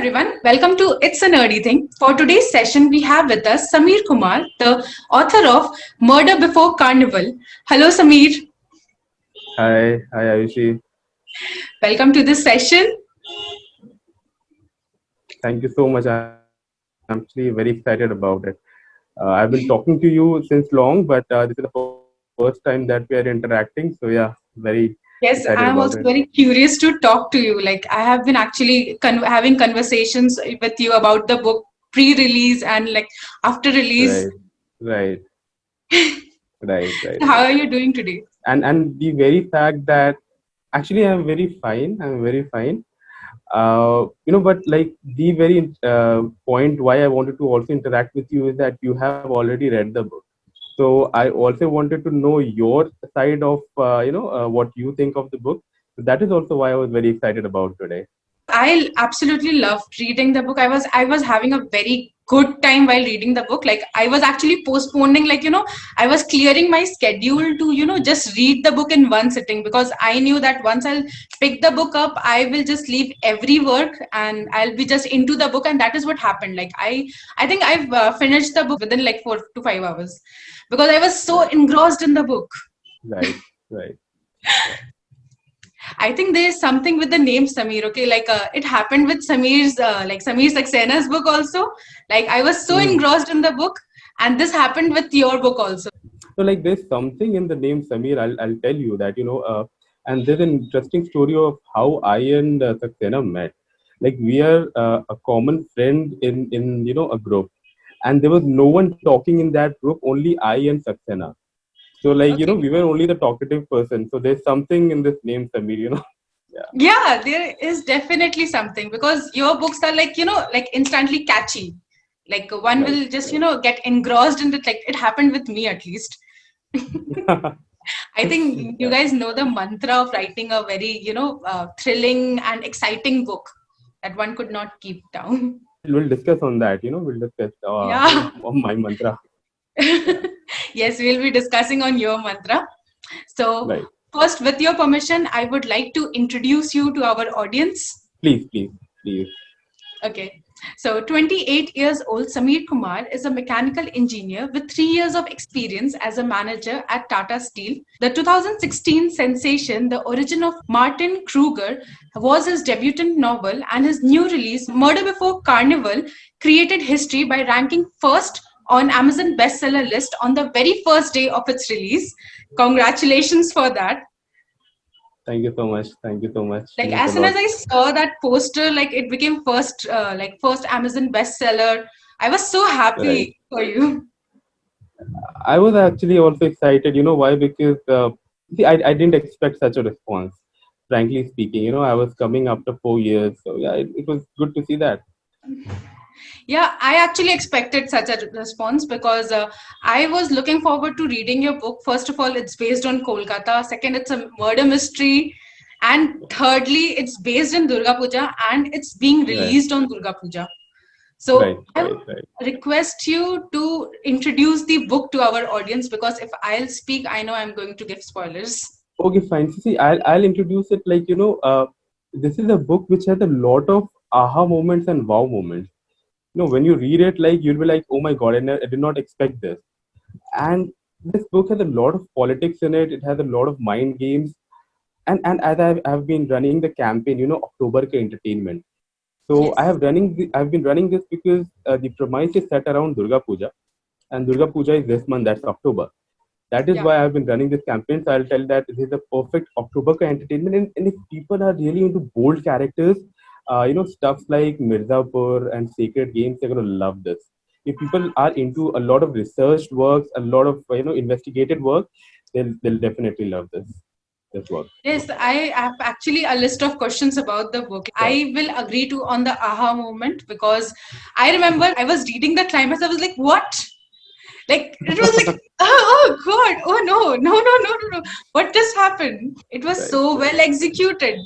everyone. Welcome to It's a Nerdy Thing. For today's session, we have with us Sameer Kumar, the author of Murder Before Carnival. Hello, Sameer. Hi, Ayushi. Welcome to this session. Thank you so much. I'm actually very excited about it. I've been talking to you since long, but this is the first time that we are interacting. So yeah, very excited Yes, about it. I'm also very curious to talk to you. Like, I have been actually having conversations with you about the book pre-release and like after release. Right, right, right. How are you doing today? And the very fact that actually I'm very fine. I'm very fine. But like the very point why I wanted to also interact with you is that you have already read the book. So I also wanted to know your side of what you think of the book. So that is also why I was very excited about today. I absolutely loved reading the book. I was having a very good time while reading the book. Like I was actually postponing, I was clearing my schedule to, just read the book in one sitting because I knew that once I'll pick the book up, I will just leave every work and I'll be just into the book, and that is what happened. Like I think I've finished the book within like 4 to 5 hours because I was so Right, engrossed in the book. right, right. I think there's something with the name Sameer. Okay, it happened with Sameer Saxena's book also. Like I was so Hmm. engrossed in the book, and this happened with your book also. So like there's something in the name Samir. I'll tell you that and there's an interesting story of how I and Saxena met. Like we are a common friend in a group, and there was no one talking in that group. Only I and Saxena. So like Okay. we were only the talkative person. So there's something in this name Samir. Yeah. Yeah, there is definitely something because your books are like instantly catchy. Like one Right. will just get engrossed in it. Like it happened with me at least. Right. I think you Yeah. guys know the mantra of writing a very thrilling and exciting book that one could not keep down. We'll discuss on that. We'll discuss Yeah. on my mantra. Yeah. Yes, we'll be discussing on your mantra. So, Right. first, with your permission, I would like to introduce you to our audience. Please. Okay. So, 28 years old Sameer Kumar is a mechanical engineer with 3 years of experience as a manager at Tata Steel. The 2016 sensation, The Origin of Martin Kruger, was his debutant novel, and his new release, Murder Before Carnival, created history by ranking first on Amazon bestseller list on the very first day of its release. Congratulations for that. Thank you so much. Thank you so much. Like Means a as soon as lot. I saw that poster, like it became first Amazon bestseller. I was so Right. happy for you. I was actually also excited. You know why? Because see, I didn't expect such a response. Frankly speaking, I was coming after 4 years, so yeah, it was good to see that. Yeah, I actually expected such a response because I was looking forward to reading your book. First of all, it's based on Kolkata. Second, it's a murder mystery. And thirdly, it's based in Durga Puja and it's being Right, released on Durga Puja. So right, I right, would right. request you to introduce the book to our audience because if I'll speak, I know I'm going to give spoilers. Okay, fine. So see, I'll introduce it like this is a book which has a lot of aha moments and wow moments. When you read it, like you'll be like, oh my god, I did not expect this. And this book has a lot of politics in it. It has a lot of mind games. And as I've been running the campaign, October Ke Entertainment. So Yes. I've been running this because the premise is set around Durga Puja, and Durga Puja is this month. That's October. That is Yeah. why I've been running this campaign. So I'll tell that this is a perfect October Ka Entertainment. And if people are really into bold characters, stuff like Mirzapur and Sacred Games, they're gonna love this. If people are into a lot of researched works, a lot of investigated work, they'll definitely love this work. Yes, I have actually a list of questions about the book. Sure. I will agree to on the aha moment because I remember I was reading the climax. I was like, what? Like it was like, oh God, oh no. What just happened? It was Right, so right. well executed.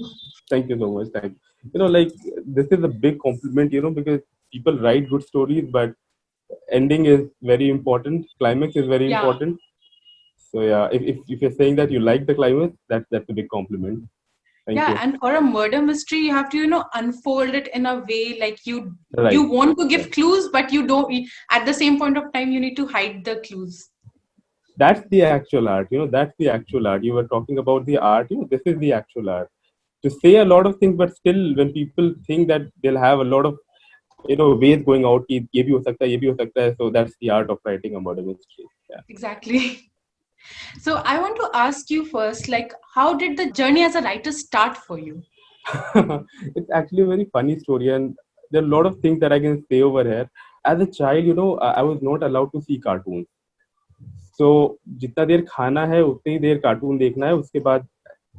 Thank you so much. Thank you. Like this is a big compliment, because people write good stories, but ending is very important. Climax is very Yeah. important. So yeah, if you're saying that you like the climax, that's a big compliment. Thank Yeah, you. and for a murder mystery, you have to, unfold it in a way like you Right. want to give Right. clues, but you don't. At the same point of time, you need to hide the clues. That's the actual art. That's the actual art. You were talking about the art. This is the actual art. To say a lot of things, but still, when people think that they'll have a lot of ways going out, कि ये भी हो सकता है, ये भी हो सकता है. So that's the art of writing a murder mystery. Yeah. Exactly. So I want to ask you first, like, how did the journey as a writer start for you? It's actually a very funny story, and there are a lot of things that I can say over here. As a child, I was not allowed to see cartoons. So जितना देर खाना है उतनी देर cartoon देखना है, उसके बाद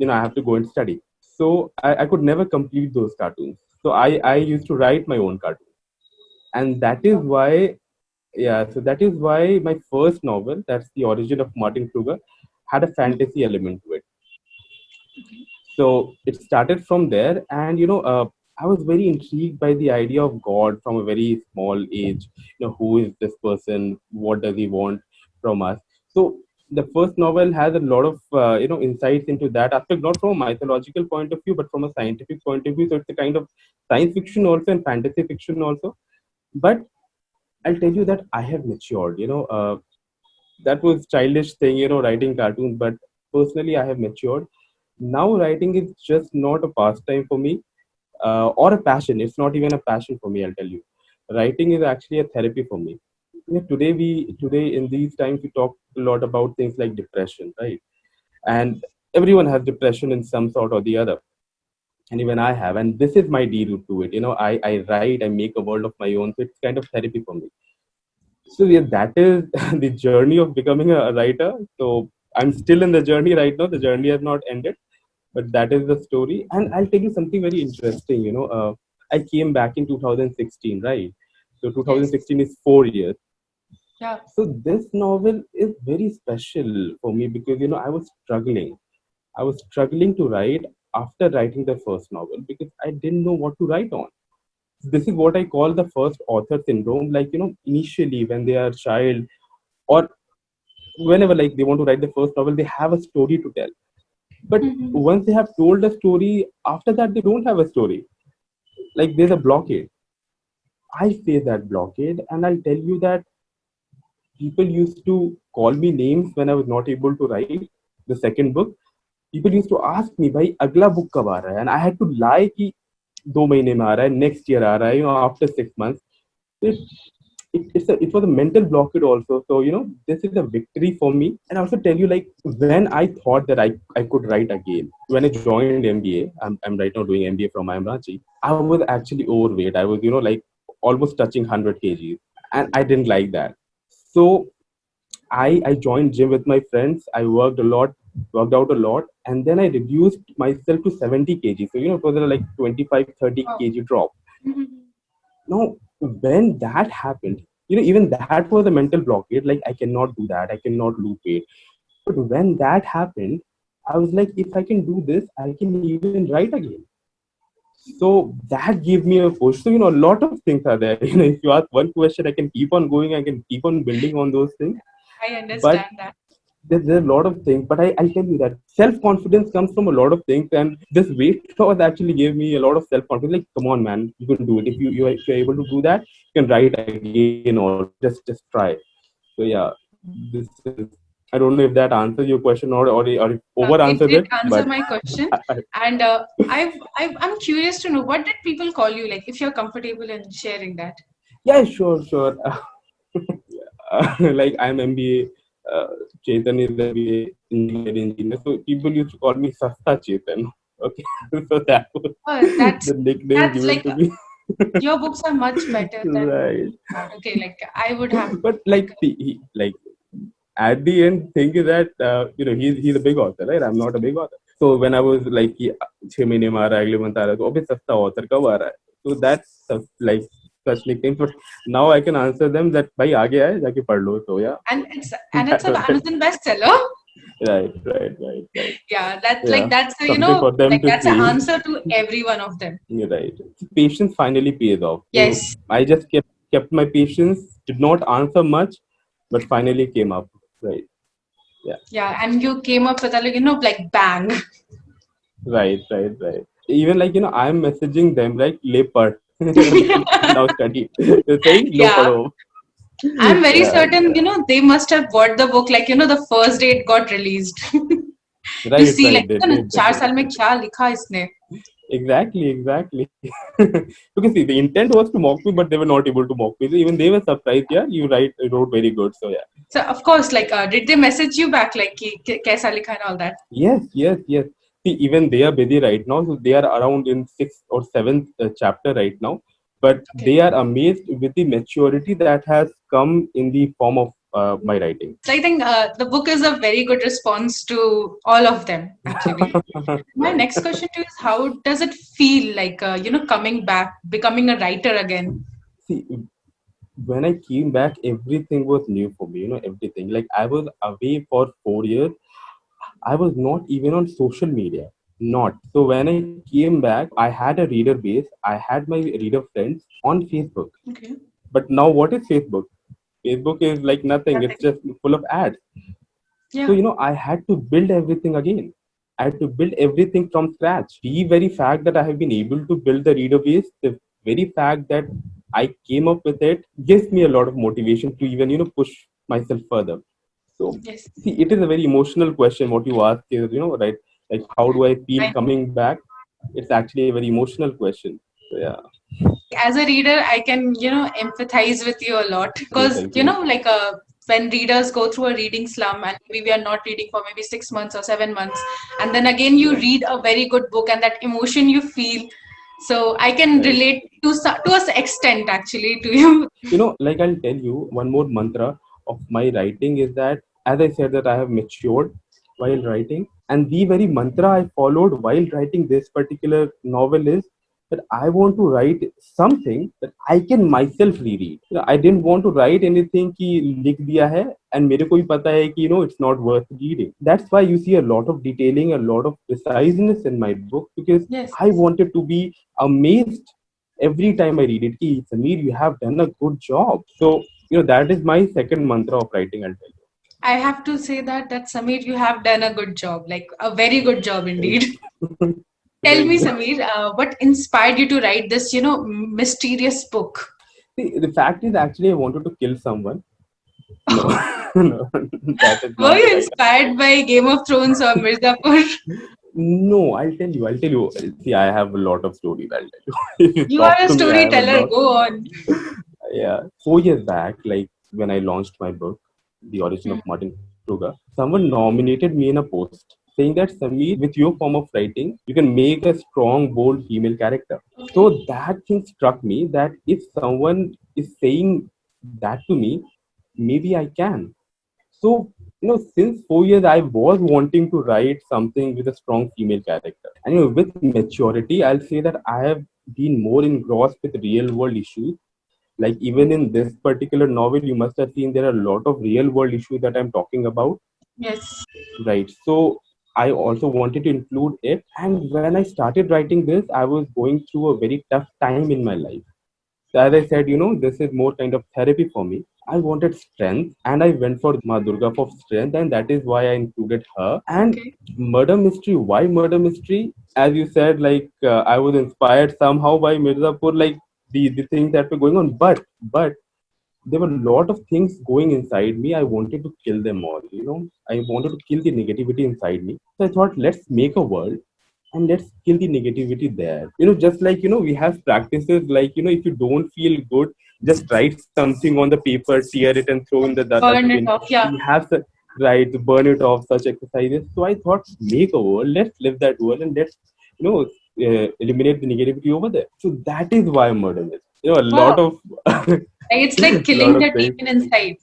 I have to go and study. So I could never complete those cartoons. So I used to write my own cartoons. And that is why, yeah, so that is why my first novel, that's The Origin of Martin Kruger, had a fantasy element to it. So it started from there, and I was very intrigued by the idea of God from a very small age. Who is this person? What does he want from us? So the first novel has a lot of insights into that aspect, not from a mythological point of view, but from a scientific point of view. So it's a kind of science fiction also and fantasy fiction also. But I'll tell you that I have matured. That was childish thing, writing cartoons. But personally, I have matured. Now writing is just not a pastime for me, or a passion. It's not even a passion for me. I'll tell you, writing is actually a therapy for me. Today in these times we talk a lot about things like depression, right? And everyone has depression in some sort or the other, and even I have. And this is my deal to it. I write, I make a world of my own. So it's kind of therapy for me. So yeah, that is the journey of becoming a writer. So I'm still in the journey right now. The journey has not ended, but that is the story. And I'll tell you something very interesting. I came back in 2016, right? So Yes. 2016 is 4 years. Yeah. So this novel is very special for me because I was struggling. I was struggling to write after writing the first novel because I didn't know what to write on. This is what I call the first author syndrome. Like, initially when they are a child, or whenever like they want to write the first novel, they have a story to tell. But Mhm. once they have told a story, after that they don't have a story. Like there's a blockade. I face that blockade, and I'll tell you that people used to call me names when I was not able to write the second book. People used to ask me, भाई अगला book कब आ रहा है? And I had to lie कि 2 महीने में आ रहा है, next year आ रहा है, after 6 months. It, it was a mental blockade also. So this is a victory for me. And I also tell you, like, when I thought that I could write again, when I joined MBA, I'm right now doing MBA from IIM Ranchi. I was actually overweight. I was like almost touching 100 kgs, and I didn't like that. So I joined gym with my friends. I worked out a lot, and then I reduced myself to 70 kg. So it was a like 25 30 Wow. kg drop. Mhm. Now, when that happened, even that was a mental blockade. Like, I cannot do that. I cannot lose weight. But when that happened, I was like, if I can do this, I can even write again. So that gave me a push. So, a lot of things are there. If you ask one question, I can keep on going. I can keep on building on those things. I But understand that. there's a lot of things, but I'll tell you that self-confidence comes from a lot of things, and this weight loss actually gave me a lot of self-confidence. Like, come on, man, you can do it. If you're able to do that, you can write again, or just try. So yeah, this is. I don't know if that answers your question, or if over It answers did it, answer but my question, and I'm curious to know, what did people call you, like, if you're comfortable in sharing that. yeah, sure. Like I'm MBA, Chetan is engineer. So people used to call me Sasta Chetan. Okay, so that was Oh, the nickname that's given like, to me. your books are much better than Right. that. Okay, like I would have. But like, see, like at the end, thing is that he's a big author, right? I'm not a big author. So when I was like, 6 महीने में आ रहा है, अगले month आ रहा है, तो अबे सस्ता author कब आ रहा है? So that's like such nicknames. But now I can answer them that भाई आ गया है, जाके पढ़ लो. So yeah, And it's that an was it. Amazon bestseller. Right. Yeah, that's Yeah, like that's something for them like to that's an see. answer to every one of them. You're right. Patience finally pays off. So Yes. I just kept my patience. Did not answer much, but finally came up. Right. Yeah. Yeah, and you came up with a like bang. Right. Even like, I'm messaging them like, le pad. Now study. They're saying, no Yeah. pado. I'm very Yeah, certain, they must have bought the book, like, the first day it got released. To see, like, they did, they 4 did. साल में क्या लिखा इसने. Exactly. Because see, the intent was to mock me, but they were not able to mock me. So even they were surprised. Yeah, you wrote very good. So yeah. So, of course, like, did they message you back, like, कि कैसा लिखा and all that? Yes. See, even they are busy right now. So they are around in sixth or seventh chapter right now. But Okay. they are amazed with the maturity that has come in the form of my writing. So I think the book is a very good response to all of them, actually. My Right. next question to you is, how does it feel like, coming back, becoming a writer again? See, when I came back, everything was new for me. Everything. Like I was away for 4 years. I was not even on social media. Not. So when I came back, I had a reader base. I had my reader friends on Facebook. Okay. But now what is Facebook? Facebook is like nothing. It's Nothing. just full of ads. So, Yeah. I had to build everything again. I had to build everything from scratch. The very fact that I have been able to build the reader base, the very fact that I came up with it gives me a lot of motivation to even, push myself further. So, Yes. see, it is a very emotional question. What you ask is, right? Like, how do I feel I know. coming back? It's actually a very emotional question. So, yeah. As a reader, I can, empathize with you a lot because, Thank you. like, when readers go through a reading slum and maybe we are not reading for maybe 6 months or 7 months, and then again you Right. read a very good book and that emotion you feel. So I can Right. relate to an extent actually to you. Like I'll tell you one more mantra of my writing is that, as I said, that I have matured while writing. And the very mantra I followed while writing this particular novel is that I want to write something that I can myself reread. I didn't want to write anything कि लिख दिया है and मेरे को भी पता है कि it's not worth reading. That's why you see a lot of detailing, a lot of preciseness in my book because Yes. I wanted to be amazed every time I read it. Ki, Sameer, you have done a good job. So, that is my second mantra of writing, I'll tell I have to say that Sameer, you have done a good job, like a very good job you. indeed. Thank Tell me, you. Sameer, what inspired you to write this, mysterious book? See, the fact is, actually, I wanted to kill someone. No, no, that is Were not you right. inspired by Game of Thrones or Mirzapur? No, I'll tell you. See, I have a lot of stories, I'll tell you. If you You are talk a to me, I have a storyteller. lot. Go on. Yeah. 4 years back, like when I launched my book, The Origin of Hmm. Martin Kruger, someone nominated me in a post saying that Sameer, with your form of writing, you can make a strong, bold female character. Okay. So that thing struck me that if someone is saying that to me, maybe I can. So, since 4 years, I was wanting to write something with a strong female character. And with maturity, I'll say that I have been more engrossed with real world issues like even in this particular novel, you must have seen there are a lot of real world issues that I'm talking about, Yes. right? So I also wanted to include it. And when I started writing this, I was going through a very tough time in my life. So as I said, this is more kind of therapy for me. I wanted strength and I went for Ma Durga for strength, and that is why I included her. And Okay. murder mystery, why murder mystery? As you said, like I was inspired somehow by Mirzapur, like the things that were going on. But there were a lot of things going inside me. I wanted to kill them all. I wanted to kill the negativity inside me. So I thought, let's make a world and let's kill the negativity there. Just like, we have practices like, if you don't feel good, just write something on the paper, tear it, and throw in the Burn it dustbin. off. Yeah. We have right, burn it off, such exercises. So I thought, make a world, let's live that world, and let's, eliminate the negativity over there. So that is why murder is. A Wow. lot of Like, it's like lot killing of the things. demon inside.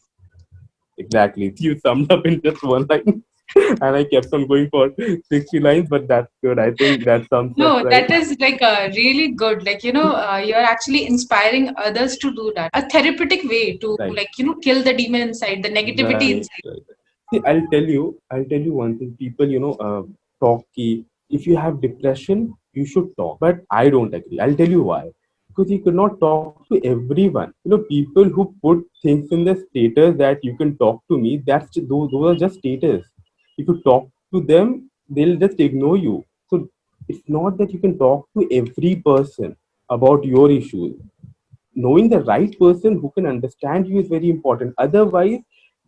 Exactly. You summed up in just one line. And I kept on going for 60 lines, but that's good. I think that sums up No, right. that is like really good. Like, you're actually inspiring others to do that. A therapeutic way to, Right. like, kill the demon inside, the negativity inside. Right. See, I'll tell you one thing. People, talk ki if you have depression, you should talk. But I don't agree. I'll tell you why. Because you cannot talk to everyone. People who put things in the status that you can talk to me, those are just status. If you talk to them, they'll just ignore you. So it's not that you can talk to every person about your issues. Knowing the right person who can understand you is very important. Otherwise,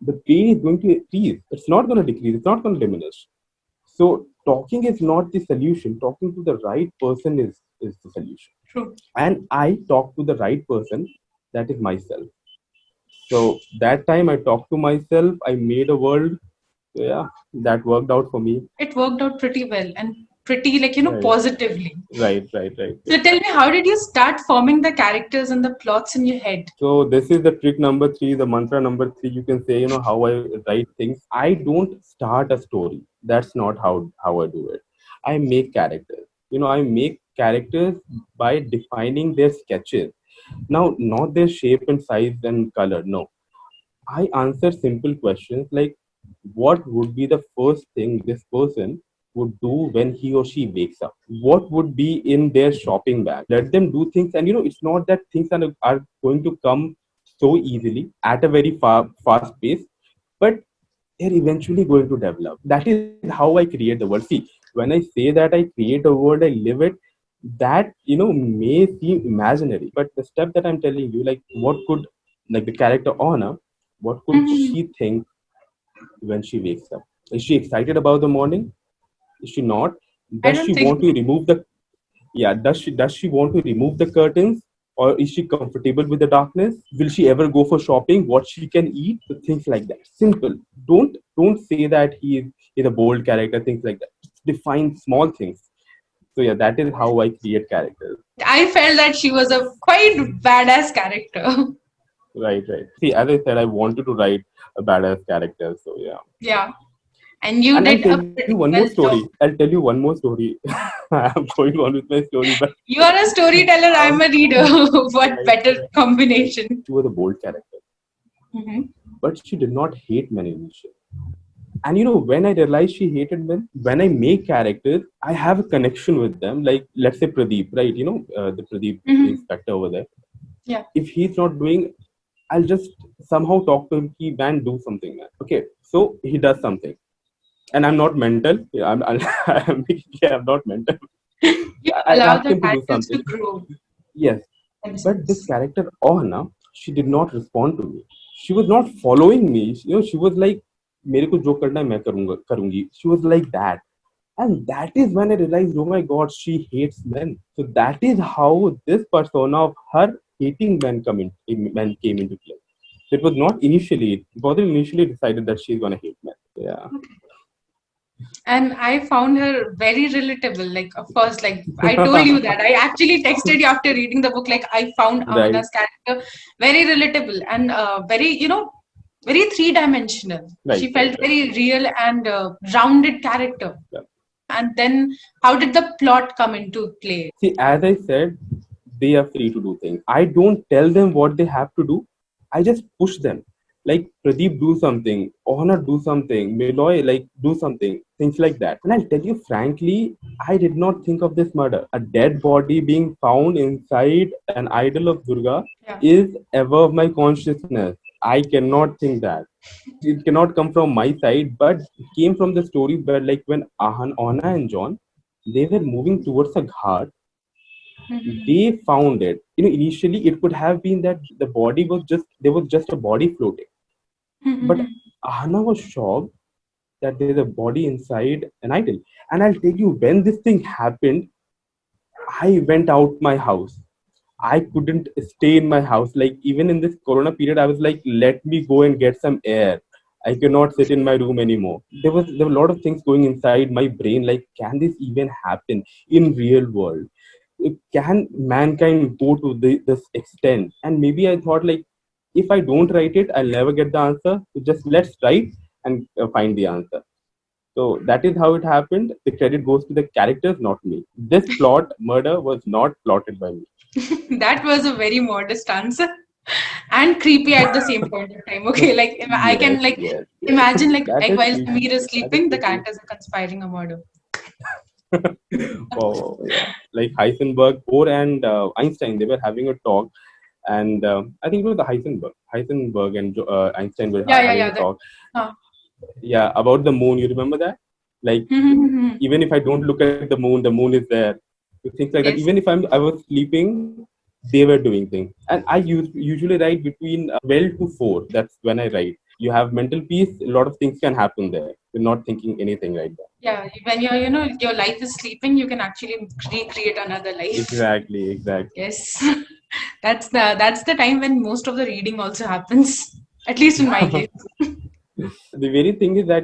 the pain is going to increase. It's not going to decrease. It's not going to diminish. So talking is not the solution. Talking to the right person is the solution. True. And I talk to the right person. That is myself. So that time I talked to myself. I made a world. So yeah, that worked out for me. It worked out pretty well and pretty Right. positively. Right. So tell me, how did you start forming the characters and the plots in your head? So this is the trick number 3, the mantra number 3. You can say, how I write things. I don't start a story. That's not how I do it. I make characters. I make characters by defining their sketches. Now, not their shape and size and color. No, I answer simple questions like, what would be the first thing this person would do when he or she wakes up? What would be in their shopping bag? Let them do things, and it's not that things are going to come so easily at a very fast pace, but they're eventually going to develop. That is how I create the world. See, when I say that I create a world, I live it. That may seem imaginary, but the step that I'm telling you, like what could, like the character Anna, what could she think when she wakes up? Is she excited about the morning? Is she not? Does she want to remove the does she want to remove the curtains? Or is she comfortable with the darkness? Will she ever go for shopping? What she can eat? So things like that. Simple. Don't say that he is a bold character, things like that. Define small things. So yeah, that is how I create characters. I felt that she was a quite badass character. Right. See, as I said, I wanted to write a badass character. So yeah. Yeah. And you did I'll tell you one more story. I'll tell you one more story. I'm going on with my story, but you are a storyteller. I'm a reader. What better combination? She was a bold character, but she did not hate men initially. And when I realized she hated men, when I make characters, I have a connection with them. Like, let's say Pradeep, right? The Pradeep inspector over there. Yeah. If he's not doing, I'll just somehow talk to him. Man, do something, man. Okay, so he does something. And I'm not mental. Yeah, I'm not mental. You allow the characters to grow. Yes. But this character, Ohana, she did not respond to me. She was not following me. She was like, मेरे को जो करना है मैं करूंगी. She was like that. And that is when I realized, oh my God, she hates men. So that is how this persona of her hating men came into play. It was not initially. It wasn't initially decided that she's gonna hate men. Yeah. And I found her very relatable. Like, of course, like I told you that. I actually texted you after reading the book. Like, I found Amanna's character very relatable and very, very three-dimensional. Right, she felt very real and rounded character. Yeah. And then, how did the plot come into play? See, as I said, they are free to do things. I don't tell them what they have to do. I just push them. Like, Pradeep, do something. Ohana, do something. Meloy, like, do something. Things like that. And I'll tell you frankly, I did not think of this murder. A dead body being found inside an idol of Durga is above my consciousness. I cannot think that. It cannot come from my side, but it came from the story where, like, when Ahana and John, they were moving towards a ghat, they found it. Initially it could have been that the body was just a body floating. But Ahana was shocked that there's a body inside an idol. And I'll tell you, when this thing happened, I went out my house. I couldn't stay in my house. Like, even in this corona period, I was like, let me go and get some air. I cannot sit in my room anymore. There were a lot of things going inside my brain. Like, can this even happen in real world? Can mankind go to this extent? And maybe I thought, like, if I don't write it, I'll never get the answer. So just let's write and find the answer. So that is how it happened. The credit goes to the characters, not me. This murder was not plotted by me. That was a very modest answer. And creepy at the same point of time. Okay, like I can imagine like while Samir is sleeping, the characters are conspiring a murder. Oh, yeah. Like Heisenberg, Bohr and Einstein, they were having a talk, and I think it was the Heisenberg and Einstein were having a talk. Yeah, about the moon. You remember that? Like, Mhm. even if I don't look at the moon is there. Things like that. Yes. Even if I was sleeping, they were doing things. And I usually write between 12 to 4. That's when I write. You have mental peace, a lot of things can happen there. You're not thinking anything right there. Yeah, when your life is sleeping, you can actually recreate another life. Exactly, exactly. Yes. That's the time when most of the reading also happens. At least in my case. The very thing is that,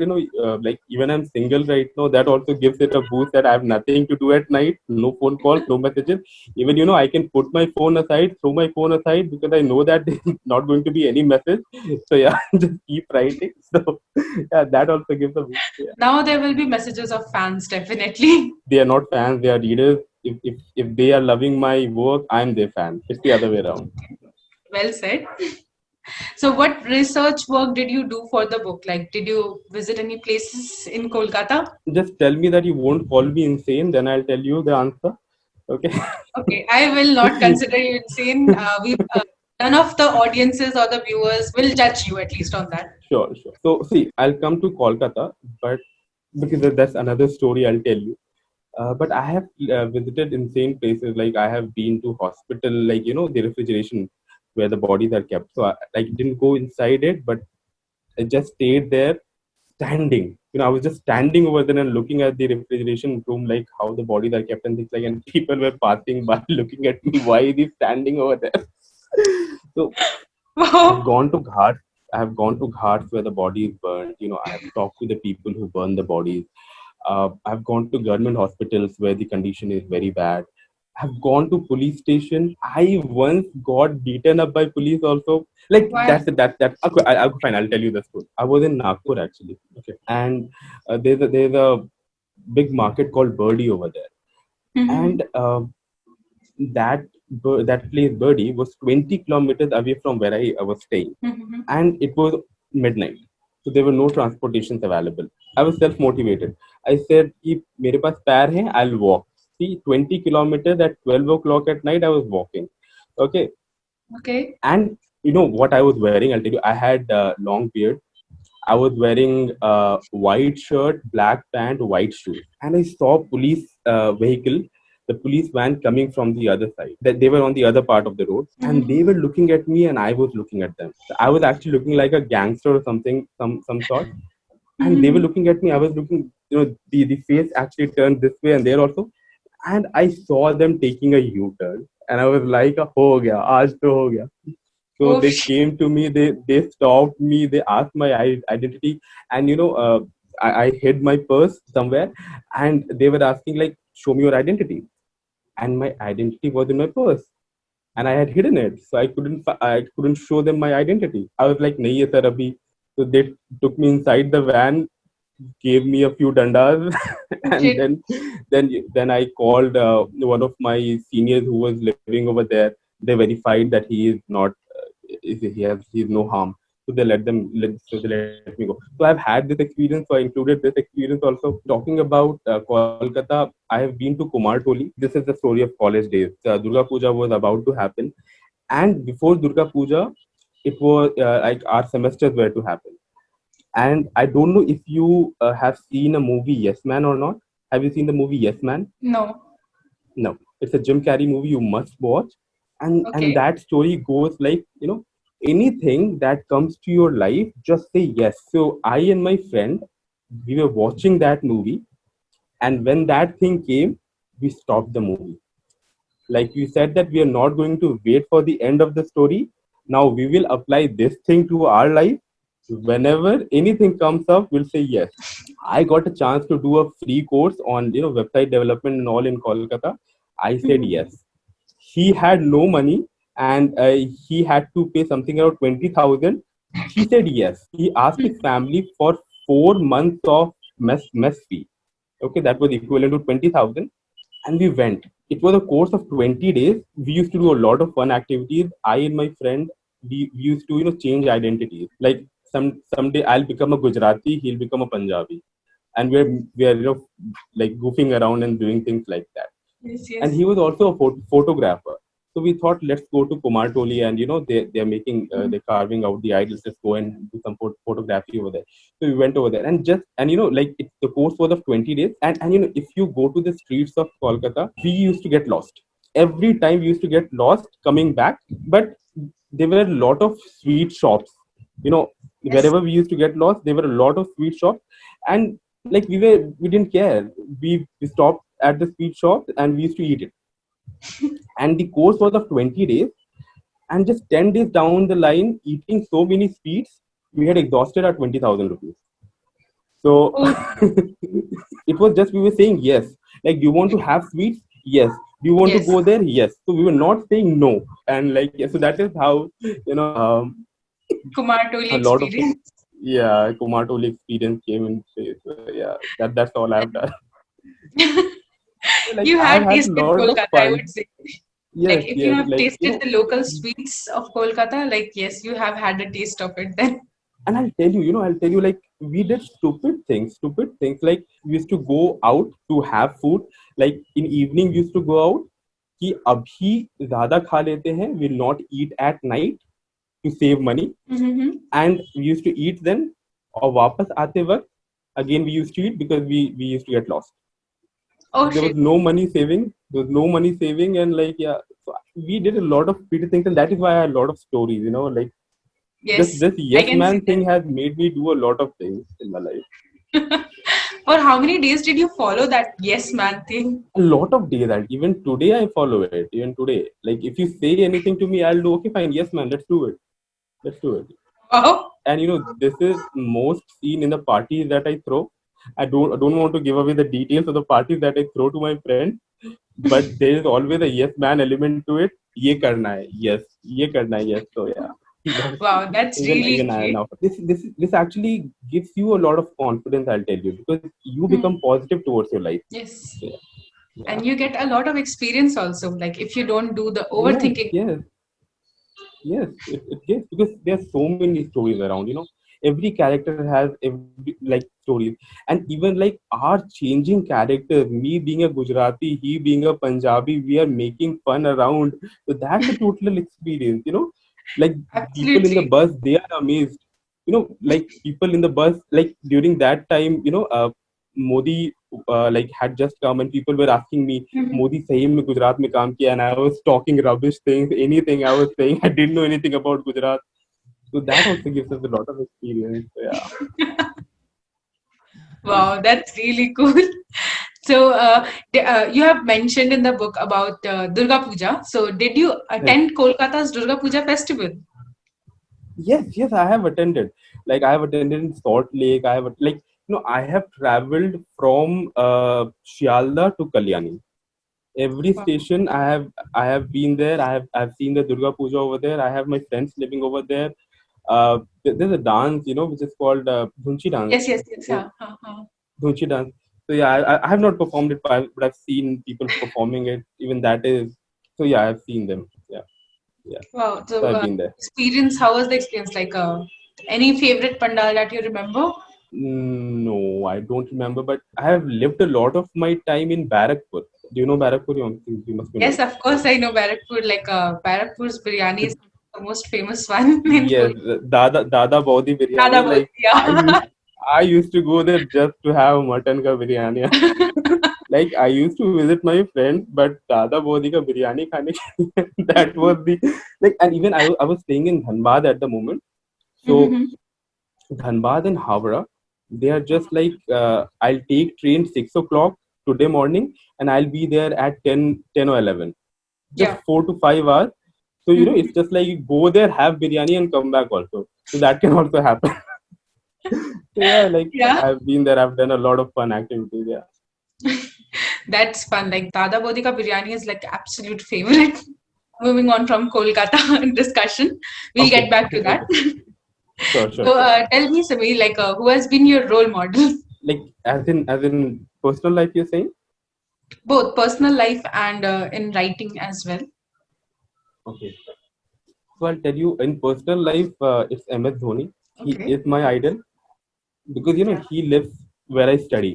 like, even I'm single right now, that also gives it a boost that I have nothing to do at night, no phone calls, no messages. Even, I can put my phone aside, throw my phone aside, because I know that there's not going to be any message. So yeah, just keep writing. So yeah, that also gives a boost. Yeah. Now there will be messages of fans, definitely. They are not fans, they are readers. If they are loving my work, I'm their fan. It's the other way around. Well said. So, what research work did you do for the book? Like, did you visit any places in Kolkata? Just tell me that you won't call me insane, then I'll tell you the answer. Okay. Okay, I will not consider you insane. None of the audiences or the viewers will judge you, at least on that. Sure, sure. So, see, I'll come to Kolkata, but because that's another story I'll tell you. But I have visited insane places. Like, I have been to hospital, like, the refrigeration where the bodies are kept. So I like didn't go inside it, but I just stayed there standing. I was just standing over there and looking at the refrigeration room, like how the bodies are kept and things like. And people were passing by, looking at me. Why is he standing over there? So I've Wow. gone to ghats. I have gone to ghats where the body is burnt. I have talked to the people who burn the bodies. I've gone to government hospitals where the condition is very bad. I've gone to police station. I once got beaten up by police also. Like Why? that's okay, fine. I'll tell you the story. I was in Nagpur actually. Okay, and there's a big market called Birdie over there, Mhm. and that place Birdie was 20 kilometers away from where I was staying, Mhm. and it was midnight, so there were no transportations available. I was self motivated. I said कि मेरे पास पैर हैं, I'll walk. See, 20 kilometers at 12 o'clock at night, I was walking. Okay, Okay. and you know what I was wearing? I'll tell you. I had long beard. I was wearing white shirt, black pant, white shoes, and I saw police vehicle, the police van coming from the other side. That they were on the other part of the road, and Mhm. they were looking at me, and I was looking at them. So I was actually looking like a gangster or something, some sort, and they were Mhm. looking at me. I was looking, the face actually turned this way and there also, and I saw them taking a U-turn, and I was like, "हो गया, आज तो हो गया." So Oh, they came to me, they stopped me, they asked my identity, and I hid my purse somewhere, and they were asking like, "Show me your identity," and my identity was in my purse, and I had hidden it, so I couldn't show them my identity. I was like, "Nahi hai sir abhi." So they took me inside the van, gave me a few dandas, and shit. then I called one of my seniors who was living over there. They verified that he is not he has no harm. So they let me go. So I've had this experience. So I included this experience also. Talking about Kolkata, I have been to Kumartoli. This is the story of college days. Durga Puja was about to happen, and before Durga Puja, it was like our semesters were to happen. And I don't know if you have seen a movie Yes Man or not. Have you seen the movie Yes Man? No. No, it's a Jim Carrey movie you must watch. And Okay. that story goes like, anything that comes to your life, just say yes. So I and my friend, we were watching that movie, and when that thing came, we stopped the movie. Like we said that we are not going to wait for the end of the story. Now we will apply this thing to our life. Whenever anything comes up, we'll say yes. I got a chance to do a free course on website development and all in Kolkata. I said Mhm. yes. He had no money, and he had to pay something around 20,000. He said yes. He asked his family for 4 months of mess fee. Okay, that was equivalent to 20,000, and we went. It was a course of 20 days. We used to do a lot of fun activities. I and my friend, we used to change identities. Like someday I'll become a Gujarati, he'll become a Punjabi, and we're like goofing around and doing things like that. Yes, And yes. he was also a photographer. So we thought, let's go to Kumartoli, and they're making they're carving out the idols. Let's go and do some photography over there. So we went over there, and like the course was of 20 days, and if you go to the streets of Kolkata, we used to get lost. Every time we used to get lost coming back, but there were a lot of sweet shops. You know, Yes. wherever we used to get lost, there were a lot of sweet shops, and like we didn't care. We stopped at the sweet shop and we used to eat it. And the course was of 20 days, and just 10 days down the line, eating so many sweets, we had exhausted our 20,000 rupees. So Oh, it was just, we were saying yes. Like, do you want to have sweets? Yes. Do you want to yes. go there? Yes. So we were not saying no. And like, yeah, so that is how, Kumartoli a lot of, experience. yeah, Kumartoli experience came in place. So, yeah, that's all I've done. So, like, You I've had had a tasted lot of Kolkata, I fun. would say. Yes, Like, if you yes. have Like, tasted the local sweets of Kolkata, like, yes, you have had a taste of it then. and I'll tell you, like, we did stupid things. Like, we used to go out to have food. Like, in evening, we used to go out. कि अभी ज़्यादा खा लेते हैं, we'll not eat at night to save money, Mm-hmm. and we used to eat then, और वापस आते वक्त again we used to eat because we used to get lost. Oh, There was shit. no money saving. There was no money saving, and like, yeah, so we did a lot of pretty things, and that is why I had a lot of stories. Like, Yes, this I yes can see man thing has made me do a lot of things in my life. that. For how many days did you follow that yes man thing? A lot of days, that even today I follow it. Even today, like, if you say anything to me, I'll do, okay, fine, yes man, let's do it. Let's do it. Oh, And this is most seen in the parties that I throw. I don't want to give away the details of the parties that I throw to my friends, but there is always a yes man element to it. ये करना है, yes. ये करना है, yes. So yeah. wow, that's really Even I great. now, this actually gives you a lot of confidence, I'll tell you, because you Hmm. become positive towards your life. Yes. Yeah. And you get a lot of experience also. Like, if you don't do the Yes, overthinking. yes. Yes, it gets, because there's so many stories around. Every character has every, like, stories, and even like our changing characters. Me being a Gujarati, he being a Punjabi, we are making fun around. So that's a total experience. Like, people in the Absolutely. bus, they are amazed. Like, people in the bus, like, during that time, Modi like had just come, and people were asking me, Mhm. Modi सही में गुजरात में काम किया, and I was talking rubbish things, anything I was saying, I didn't know anything about Gujarat. So that also gives us a lot of experience. So, yeah. Wow, that's really cool. So, you have mentioned in the book about Durga Puja. So, did you Yes, attend Kolkata's Durga Puja festival? yes, I have attended. Like, I have attended in Salt Lake. I have, like, I have traveled from Shialda to Kalyani. Every Wow. station I have been there. I've seen the Durga Puja over there. I have my friends living over there. There's a dance, which is called Dhunchi dance. Yes, yes, yes. So, Huh. Dhunchi dance. So yeah, I have not performed it, but I've seen people performing it. Even that is, so yeah, I've seen them. Yeah, yeah. Wow. So So, I've been there. experience, how was the experience? Like, any favorite pandal that you remember? No, I don't remember, but I have lived a lot of my time in Barakpur. Do you know Barakpur? You must be Yes, knowing. of course, I know Barakpur. Like, Barakpur's biryani is the most famous one in Yes, Kolkata. Dada Baudi Dada biryani. Bhoti, Like, yeah. I used to go there just to have mutton ka biryani. Like, I used to visit my friends, but Dada Baudi ka biryani khane ke liye, that was the, like, and even I was staying in Dhanbad at the moment. So Mhm. Dhanbad and Havra, they are just like, I'll take train 6 o'clock today morning, and I'll be there at 10 or 11. Just Yeah. 4 to 5 hours. So Mhm. it's just like, you go there, have biryani, and come back also. So that can also happen. So yeah, like, Yeah. I've been there. I've done a lot of fun activities. Yeah. That's fun. Like, Dada Bodhi ka biryani is like absolute favorite. Moving on from Kolkata discussion, we'll get Okay. back to that. Okay. Sure. Sure. So, Sure. tell me, Samir, like, who has been your role model? Like, as in personal life, you're saying? Both personal life and in writing as well. Okay. So I'll tell you, in personal life, it's MS Dhoni. He Okay. is my idol, because Yeah. he lives where I study.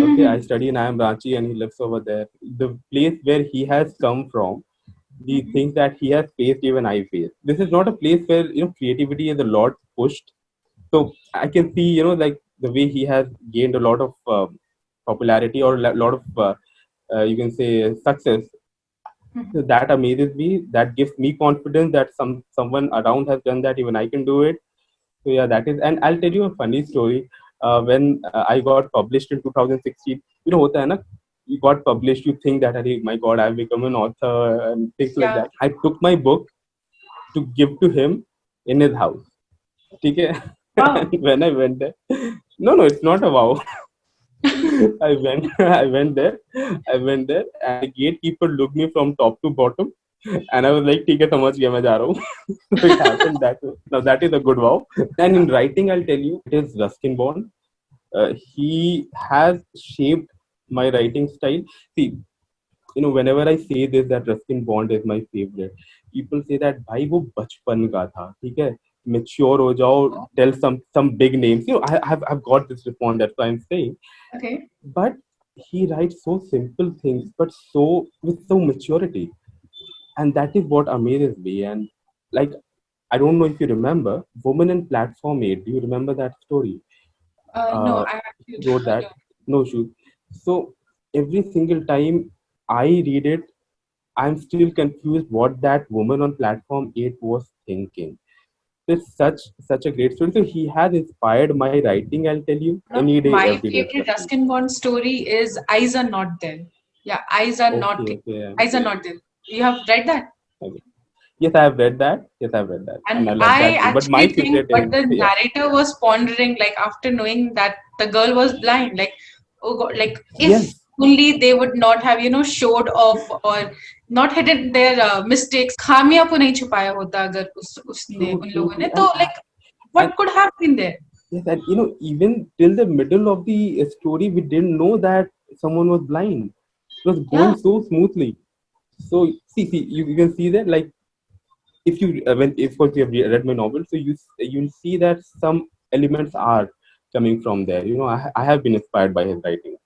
Okay, Mhm. I study in IIM Ranchi, and he lives over there. The place where he has come from, the things that he has faced, even I face. This is not a place where creativity is a lot pushed. So I can see like the way he has gained a lot of popularity or a lot of you can say success. So that amazes me. That gives me confidence that someone around has done that. Even I can do it. So yeah, that is. And I'll tell you a funny story. When I got published in 2016, hota hai na, you got published, you think that, "Arey, my God, I've become an author," and things like Yeah. that. I took my book to give to him in his house. Okay? Wow. When I went there, no, it's not a wow. I went there, and the gatekeeper looked me from top to bottom, and I was like, "ठीक है, समझ गया, मैं जा रहा हूँ." So it happened that way. Now that is a good wow. And in writing, I'll tell you, it is Ruskin Bond. He has shaped my writing style. See, whenever I say this that Ruskin Bond is my favorite, people say that भाई वो बचपन का था, ठीक है, mature हो जाओ, tell some big names. I've got this response. That's why I'm saying. Okay. But he writes so simple things, but so with so maturity, and that is what amazes me. And like, I don't know if you remember Woman in Platform 8. Do you remember that story? No, uh, I actually Wrote don't that. know. No shoes. So every single time I read it, I'm still confused what that woman on platform 8 was thinking. It's such a great story. So he has inspired my writing, I'll tell you, One of any day, my every day. favorite Ruskin Bond story is Eyes Are Not There. Yeah, Eyes Are Not Okay, okay, yeah. Eyes Are Not There. You have read that? Okay. Yes, I have read that. Yes, I've read that, and I And love I that too. But my actually think favorite what is, the yeah, narrator was pondering, like after knowing that the girl was blind, like, oh God, like if yes, only they would not have, showed off or not hidden their mistakes. खामियां को नहीं छुपाया होता अगर उसने true, उन true, लोगों ने true. तो like And what could have been there? yes, and even till the middle of the story, we didn't know that someone was blind. It was Yeah. going so smoothly. So see, you can see that, like, if you when if course you have read my novel, so you'll see that some elements are coming from there. I have been inspired by his writing.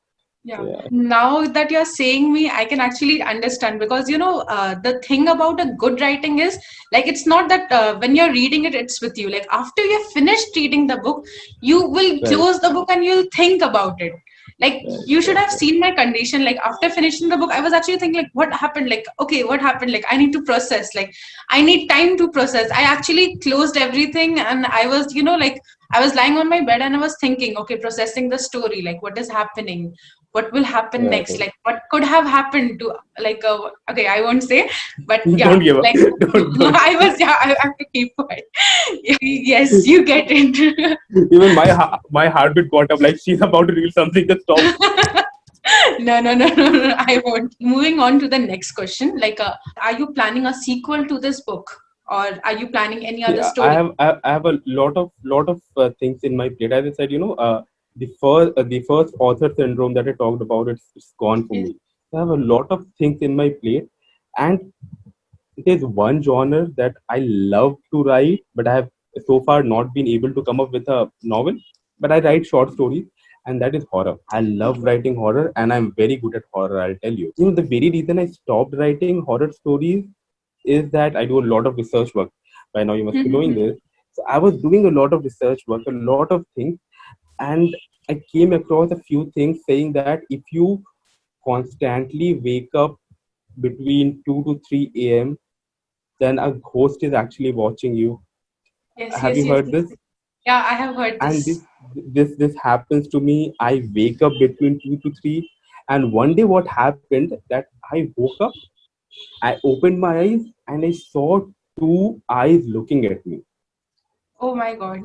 So Yeah. yeah, Now that you're saying me, I can actually understand because the thing about a good writing is like it's not that when you're reading it, it's with you. Like after you're finished reading the book, you will right, close the book and you'll think about it. Like right, you should right, have right. seen my condition. Like after finishing the book, I was actually thinking like, what happened? Like, okay, what happened? Like I need to process. Like I need time to process. I actually closed everything and I was, like I was lying on my bed and I was thinking, okay, processing the story, like what is happening, what will happen next, Right. like what could have happened to like okay, I won't say, but yeah, Don't give up. like Don't. I was, yeah, I have to keep quiet. Yes, you get it. Even my heartbeat got up like she's about to reveal something. Just stop. No, I won't. Moving on to the next question, like are you planning a sequel to this book or are you planning any See, other I story? have I have a lot of things in my plate. As I said, the first author syndrome that I talked about, it's gone for Yes. me. I have a lot of things in my plate, and there's one genre that I love to write, but I have so far not been able to come up with a novel. But I write short stories, and that is horror. I love writing horror, and I'm very good at horror. I'll tell you. The very reason I stopped writing horror stories is that I do a lot of research work. By now, you must be knowing this. So I was doing a lot of research work, a lot of things, and I came across a few things saying that if you constantly wake up between 2 to 3 a.m., then a ghost is actually watching you. Yes, Have yes, you yes, heard yes. this? Yeah, I have heard And this. this happens to me. I wake up between 2 to 3, and one day what happened that I woke up, I opened my eyes, and I saw two eyes looking at me, Oh my God.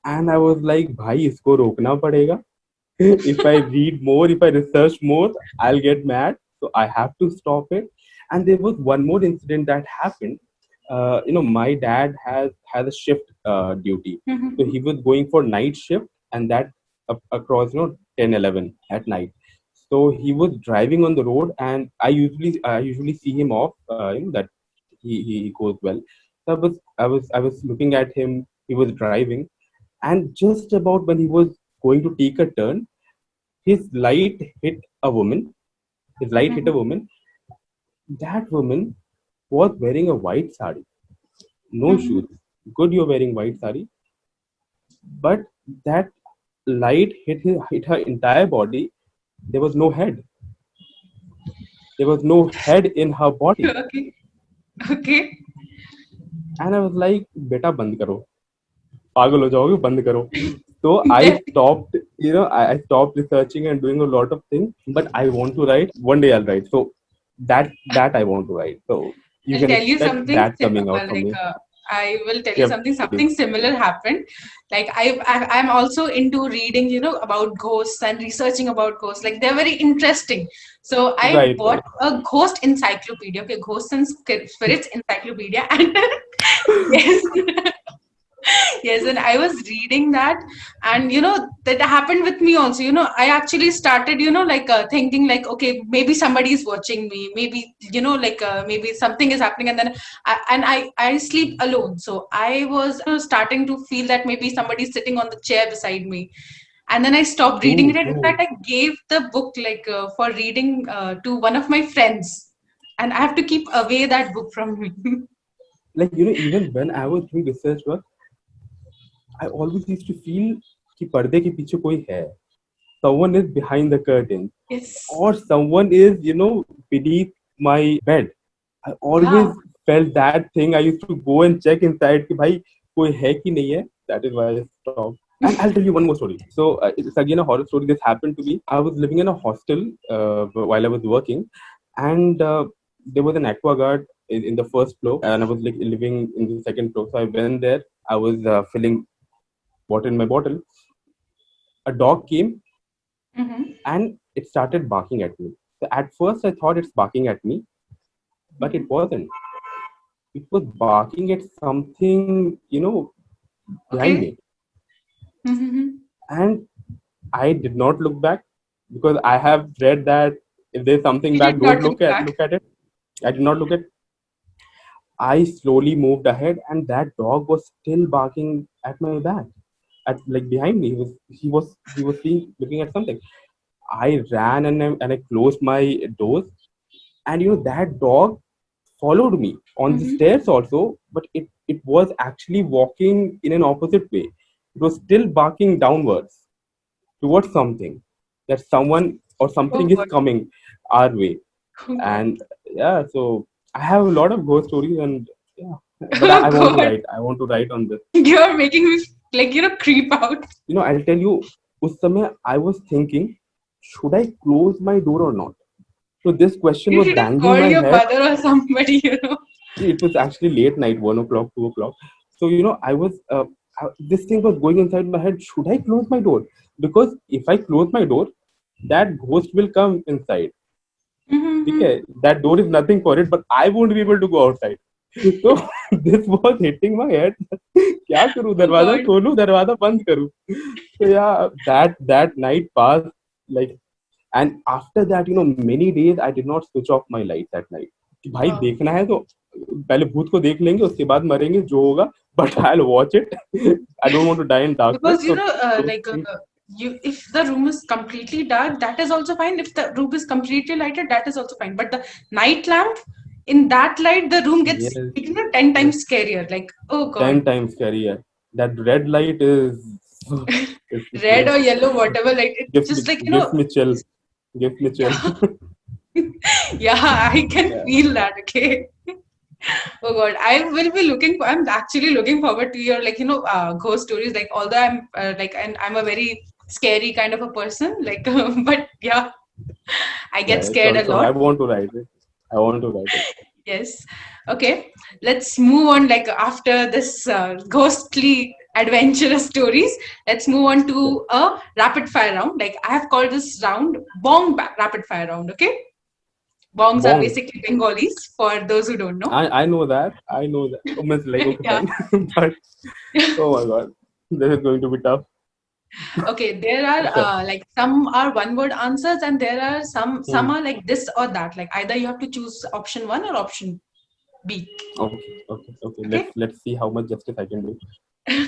and I was like, "Bhai, isko rokna padega. If I read more, if I research more, I'll get mad. So I have to stop it." And there was one more incident that happened. My dad has a shift duty, so he was going for night shift, and that across 10-11 at night. So he was driving on the road, and I usually see him off. That he goes well. So I was looking at him. He was driving, and just about when he was going to take a turn, his light hit a woman. His light hit a woman. That woman. was wearing a white sari, no Mhm. shoes. Good, you're wearing white sari, but that light hit her entire body. There was no head. There was no head in her body, Okay. Okay. and I was like, "Beta, बंद करो, पागल हो जाओगे, बंद करो." So I Then, stopped, I stopped researching and doing a lot of things. But I want to write. One day I'll write. So that I want to write. So you I'll can tell you expect something. that coming out from Like, me. I will tell you Yeah, something. please. Something similar happened. Like, I'm also into reading, about ghosts and researching about ghosts. Like, they're very interesting. So I Right, bought right. a ghost encyclopedia. Okay, ghosts and spirits encyclopedia, and yes. Yes, and I was reading that, and that happened with me also. I actually started, like thinking like, okay, maybe somebody is watching me, maybe like maybe something is happening, and then I sleep alone, so I was starting to feel that maybe somebody is sitting on the chair beside me, and then I stopped reading True, it. In true. fact, I gave the book like for reading to one of my friends, and I have to keep away that book from me. Like even when I was doing research work, I always used to feel कि पर्दे के पीछे कोई है. Someone is behind the curtain, Yes. or someone is beneath my bed. I Yeah. always felt that thing. I used to go and check inside कि भाई कोई है कि नहीं है. That is why I stopped. And I'll tell you one more story. So it's again a horror story. This happened to me. I was living in a hostel while I was working, and there was an aqua guard in the first floor, and I was like living in the second floor. So I went there. I was filling water in my bottle. A dog came Mm-hmm. and it started barking at me. So at first I thought it's barking at me, but it wasn't. It was barking at something, behind Okay. me. Mm-hmm. And I did not look back because I have read that if there's something You did back, don't not look back. look at it. I did not look at. I slowly moved ahead, and that dog was still barking at my back, at like behind me. He was seeing looking at something. I ran and I closed my doors, and that dog followed me on the Mm-hmm. stairs also, but it was actually walking in an opposite way. It was still barking downwards towards something, that someone or Oh something is God. coming our way. Oh God. And yeah, so I have a lot of ghost stories, and yeah, but I, Oh I want to God. write. I want to write on this. You're making me like creep out. I'll tell you, उस समय I was thinking, should I close my door or not? So this question You was should have banging called my your head. mother or somebody. It was actually late night, 1 o'clock, 2 o'clock. So I was this thing was going inside my head. Should I close my door? Because if I close my door, that ghost will come inside. Mm-hmm. Okay, that door is nothing for it, but I won't be able to go outside. So this was hitting my head. क्या करूं, Oh दरवाजा God. खोलूं, दरवाजा बंद करूं. So yeah, that night passed like, and after that, many days I did not switch off my lights at night. कि भाई Wow. देखना है तो पहले भूत को देख लेंगे, उसके बाद मरेंगे जो होगा. But I'll watch it. I don't want to die in darkness. Because So those like things, you, if the room is completely dark, that is also fine. If the room is completely lighted, that is also fine. But the night lamp, in that light, the room gets yes, 10 yes, times scarier. Like, oh God. 10 times scarier. That red light is it's Red or yellow, whatever, like it's gives just me like gives me chill. Gives me chill. yeah. Yeah, I can Yeah. feel that. Okay. Oh God, I will be looking. I'm actually looking forward to your like ghost stories. Like although I'm like and I'm a very scary kind of a person. Like, but yeah, I get Yeah, scared a sure. I lot. want to write it. I want to write it. Yes. Okay. Let's move on. Like after this ghostly adventurous stories, let's move on Yeah. to a rapid fire round. Like I have called this round rapid fire round. Okay. Bongs are Bong. basically Bengalis for those who don't know. I know that. I know that. Oh, means like okay, Yeah. fine. But oh my god, this is going to be tough. Okay, there are Sure. like some are one word answers and there are some Hmm. are like this or that. Like either you have to choose option one or option B. Okay. Okay. Okay. Let's Okay. let's see how much justice I can do. Yeah.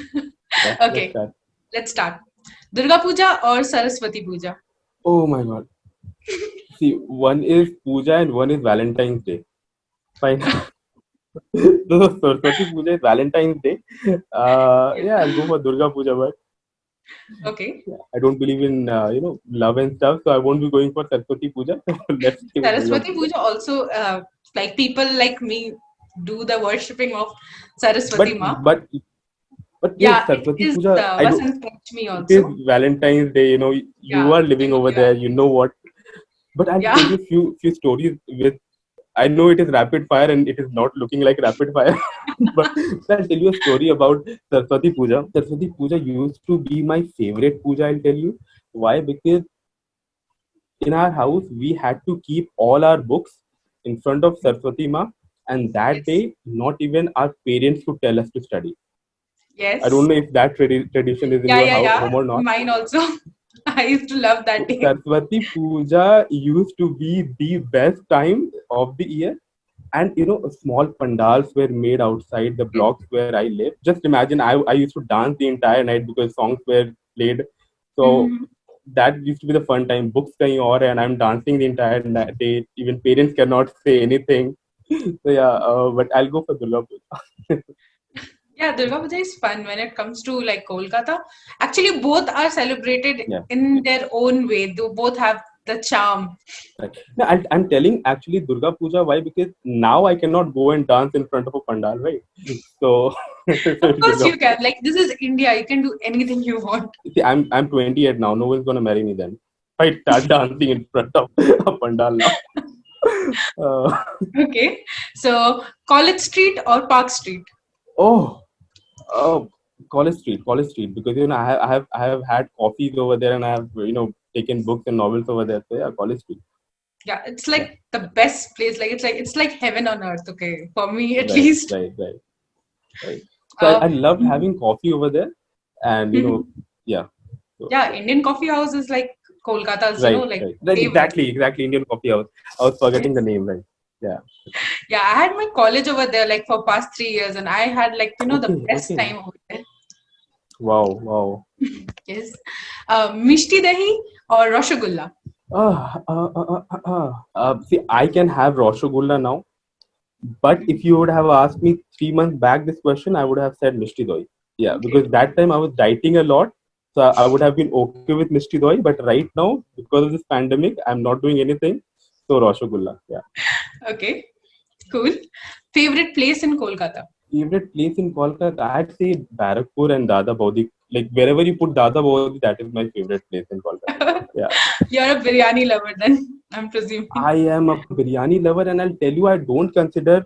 Let's Okay, start. let's start. Durga Puja or Saraswati Puja? Oh my god. See, one is Puja and one is Valentine's Day. Fine. So Saraswati Puja is Valentine's Day. Yeah, I'll go for Durga Puja, but Okay. yeah, I don't believe in love and stuff, so I won't be going for Saraswati Puja. Let's stay with Durga Saraswati Puja. Puja also, like people like me do the worshipping of Saraswati But Ma. but but yes, Yeah, it Saraswati is Puja. I do. Vasant Panchami It is also. Valentine's Day. You Yeah, are living over yeah, there. You know what? But I'll tell yeah. you few stories with. I know it is rapid fire and it is not looking like rapid fire, but I'll tell you a story about Saraswati Puja. Saraswati Puja used to be my favorite puja. I'll tell you why. Because in our house we had to keep all our books in front of Saraswati Ma, and that Yes, day not even our parents could tell us to study. I don't yes. know if that tradition is in Yeah, your yeah, yeah. home or not. Mine also. I used to love that So day. Saraswati Puja used to be the best time of the year. And small pandals were made outside the Yes. blocks where I live. Just imagine, I used to dance the entire night because songs were played. So Mhm. that used to be the fun time. Books going on, and I'm dancing the entire day. Even parents cannot say anything. So yeah, but I'll go for Durga Puja. Yeah, Durga Puja is fun when it comes to like Kolkata. Actually, both are celebrated Yeah. in their own way. They both have the charm. Right. No, I'm telling actually Durga Puja why, because now I cannot go and dance in front of a pandal, right? So, so Of it's course, Durga you Puja. can. Like, this is India. You can do anything you want. See, I'm 28 now. No one's gonna marry me then. I start dancing in front of a pandal now. Uh, Okay. So, College Street or Park Street? oh, oh, College Street, because I have had coffees over there, and I have taken books and novels over there. So yeah, College Street. Yeah, it's Yeah, like the best place. It's like heaven on earth. Okay, for me at right, least. right, right, right. So I Uh, loved having coffee over there, and mhm. yeah. So, Yeah, yeah. Indian coffee house is like Kolkata's, Right, like right, right. favorite. Exactly. Indian Coffee House. I was forgetting the Yes. name, right? Yeah. Yeah, I had my college over there like for past 3 years, and I had like the Okay, best okay. time over there. Wow, wow. Yes. Mishti dahi or Rasgulla? See, I can have Rasgulla now, but if you would have asked me 3 months back this question, I would have said Mishti Doi. Yeah, Okay. because that time I was dieting a lot, so I would have been okay with Mishti Doi. But right now, because of this pandemic, I'm not doing anything. So Rasgulla. Yeah. Okay. Cool. Favorite place in Kolkata? Favorite place in Kolkata, I'd say Barakpur and Dada Baudi. Like wherever you put Dada Baudi, that is my favorite place in Kolkata. Yeah. You're a biryani lover then, I'm presuming. I am a biryani lover, and I'll tell you, I don't consider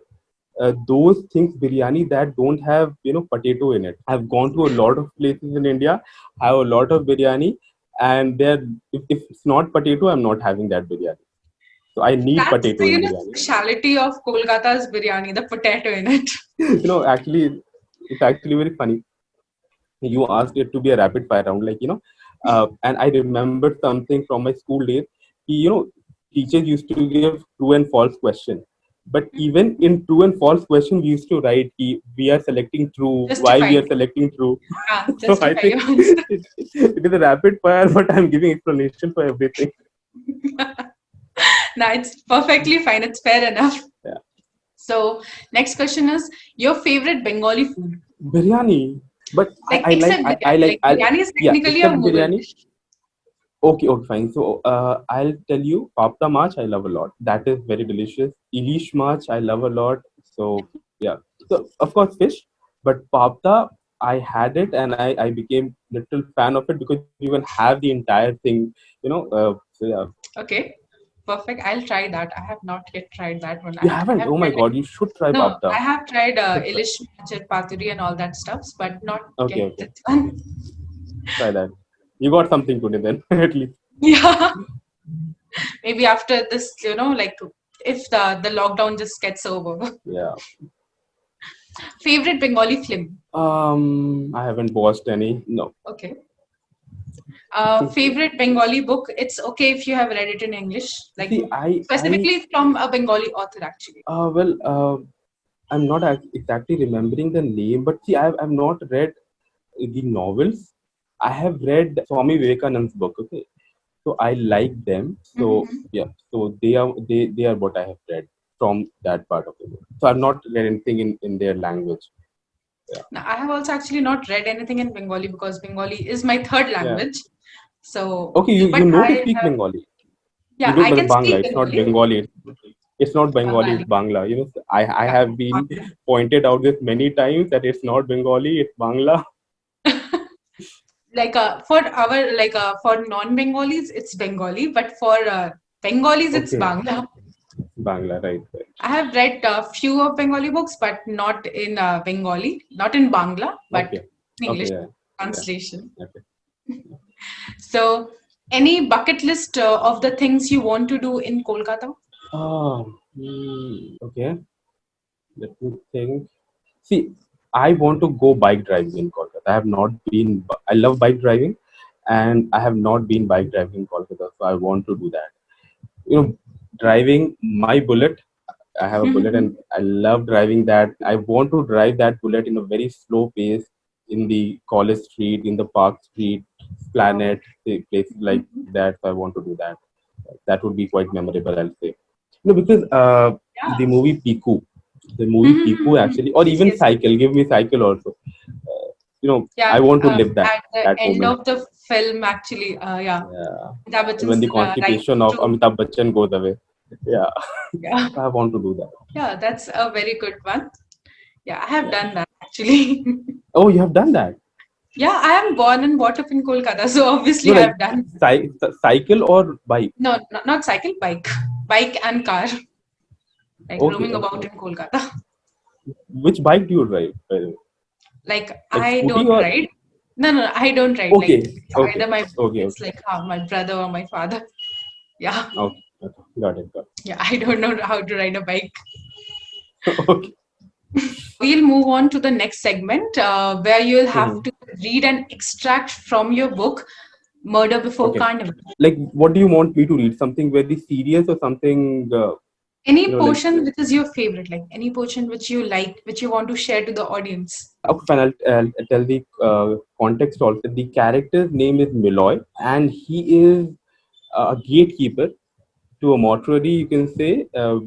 those things biryani that don't have potato in it. I've gone to a lot of places in India, have a lot of biryani, and there if it's not potato, I'm not having that biryani. So I need That's potato the in biryani. speciality of Kolkata's biryani, the potato in it. Actually, it's actually very funny. You asked it to be a rapid fire round, like and I remembered something from my school days. Teachers used to give true and false question, but even in true and false question we used to write we are selecting true, why we Justify. are selecting true. Yeah, So I justify think your answer. it is a rapid fire, but I'm giving explanation for everything. No, it's perfectly fine. It's fair enough. Yeah. So, next question is your favorite Bengali food? Biryani, but Like, I like except I biryani. like Like, biryani is yeah, technically a except Mughal biryani. dish. Okay, okay, fine. So I'll tell you, Papta Mach I love a lot. That is very delicious. Ilish Mach I love a lot. So yeah. So of course fish, but Papta I had it and I became little fan of it because you can have the entire thing. So yeah. Okay, perfect. I'll try that. I have not yet tried that one. You I haven't? have Oh my tried like God! You should try no, I Papta. have tried You should try. Ilish, Machar, Paturi and all that stuffs, but not Okay, yet okay. this one. Try that. You got something today then, at least. Yeah, maybe after this, like if the lockdown just gets over. Yeah. Favorite Bengali film? I haven't watched any. No. Okay. Favorite Bengali book? It's okay if you have read it in English, like See, I specifically from a Bengali author, actually. well, I'm not exactly remembering the name, but see, I've not read the novels. I have read Swami Vivekanand's book. Okay, so I like them. So Mhm. yeah, so they are what I have read from that part of the world. So I've not read anything in their language. Now, I have also actually not read anything in Bengali because Bengali is my third Yeah. language. So, Okay, you but know to I speak have, Bengali. You yeah, don't I but can Bangla. speak It's not Bengali. Bengali. It's not Bengali. It's Bengali. Bangla. I Yeah. have been pointed out this many times that it's not Bengali. It's Bangla. Like for non-Bengalis, it's Bengali, but for Bengalis, it's Okay, Bangla. Bangla. Right. I have read a few of Bengali books, but not in Bengali, not in Bangla, but Okay. in Okay. English Yeah. translation. Okay. So, any bucket list of the things you want to do in Kolkata? Okay. Let me think. See, I want to go bike driving in Kolkata. I have not been. I love bike driving, and I have not been bike driving in Kolkata. So I want to do that. Driving my bullet. I have a bullet, and I love driving that. I want to drive that bullet in a very slow pace in the College Street, in the Park Street, Wow. Planet, places like that. So I want to do that. That would be quite memorable, I'll say. Because Yeah. the movie Piku actually, or Yes, even yes. Cycle, give me Cycle also. Yeah, I want to live that at the that end moment. of the film, actually, yeah, Yeah. Amitabh When Bachchan's the right constipation of to, Amitabh Bachchan goes away. Yeah. yeah, I want to do that. yeah, that's a very good one. Yeah, I have Yeah. done that actually. Oh, you have done that? Yeah, I am born and brought up in Kolkata, so No, obviously I like have done. cycle or bike? No, not cycle, bike and car, like Okay, roaming about okay. in Kolkata. Which bike do you drive, by the way? Like Like I scooty don't or? ride. No, I don't ride. Like Okay, it's okay, either okay, it's okay. like my brother or my father. Yeah, Okay, okay. Got it, got yeah, I don't know how to ride a bike. it. Okay. We'll move on to the next segment where you'll have Mhm. to read an extract from your book, Murder Before Okay. Carnival. Like, what do you want me to read? Something very serious or something? Any Like. portion which is your favorite, like any portion which you like, which you want to share to the audience. Okay, fine. I'll tell the context also. The character's name is Miloy, and he is a gatekeeper to a mortuary, you can say,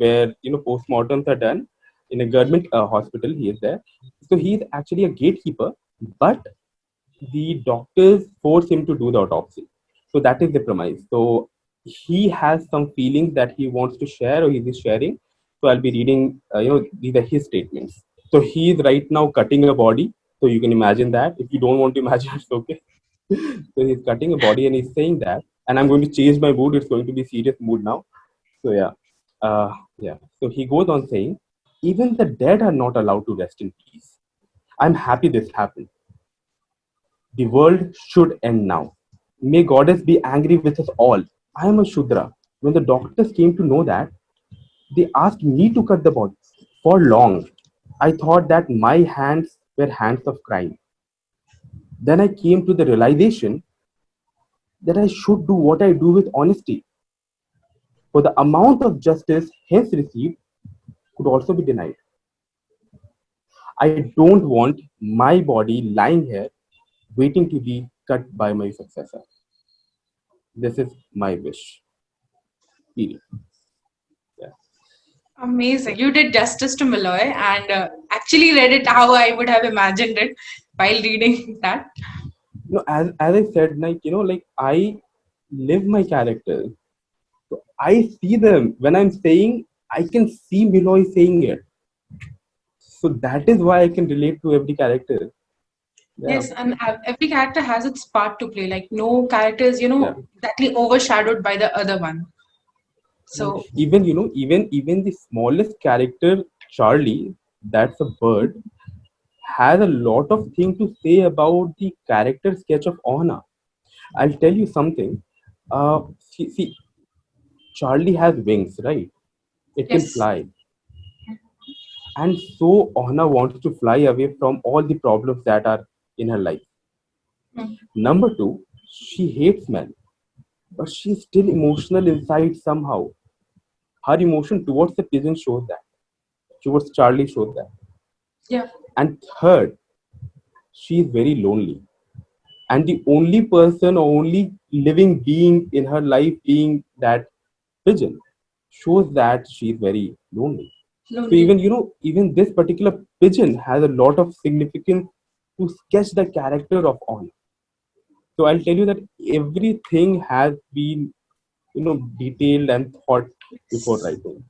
where postmortems are done in a government hospital. He is there, so he is actually a gatekeeper, but the doctors force him to do the autopsy. So that is the premise. So he has some feelings that he wants to share, or he is sharing. So I'll be reading. These are his statements. So he is right now cutting a body. So you can imagine that. If you don't want to imagine, it's okay. So he's cutting a body and he's saying that, and I'm going to change my mood. It's going to be serious mood now. So yeah. So he goes on saying, even the dead are not allowed to rest in peace. I'm happy this happened. The world should end now. May goddess be angry with us all. I am a Shudra. When the doctors came to know that, they asked me to cut the body. For long, I thought that my hands were hands of crime. Then I came to the realization that I should do what I do with honesty. For the amount of justice hence received could also be denied. I don't want my body lying here waiting to be cut by my successor. This is my wish. Period. Yeah. Amazing. You did justice to Malloy and actually read it how I would have imagined it while reading that. As I said, like I live my characters. So I see them when I'm saying. I can see Miloy saying it. So that is why I can relate to every character. Yeah, Yes, and every character has its part to play. Like no character is, yeah. exactly overshadowed by the other one. And So even the smallest character, Charlie, that's a bird, has a lot of things to say about the character sketch of Ona. I'll tell you something. See, Charlie has wings, right? It can yes. fly, and so Ona wants to fly away from all the problems that are in her life. Mm. Number two, she hates men, but she's still emotional inside somehow. Her emotion towards the pigeon shows that. Towards Charlie shows that. Yeah. And third, she is very lonely. And the only person or only living being in her life being that pigeon. shows that she's very lonely. So Lonely. even even this particular pigeon has a lot of significance to sketch the character of On. So I'll tell you that everything has been detailed and thought before writing.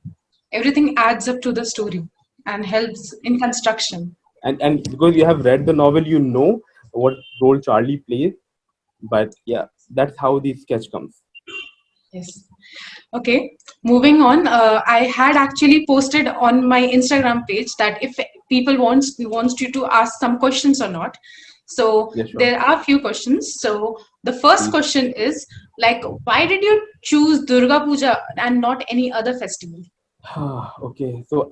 Everything adds up to the story and helps in construction. And because you have read the novel, you know what role Charlie plays. But yeah, that's how the sketch comes. Yes. Okay. Moving on. I had actually posted on my Instagram page that if people wants you to ask some questions or not. So Yeah, sure. there are few questions. So the first Please. question is like, why did you choose Durga Puja and not any other festival? Okay, so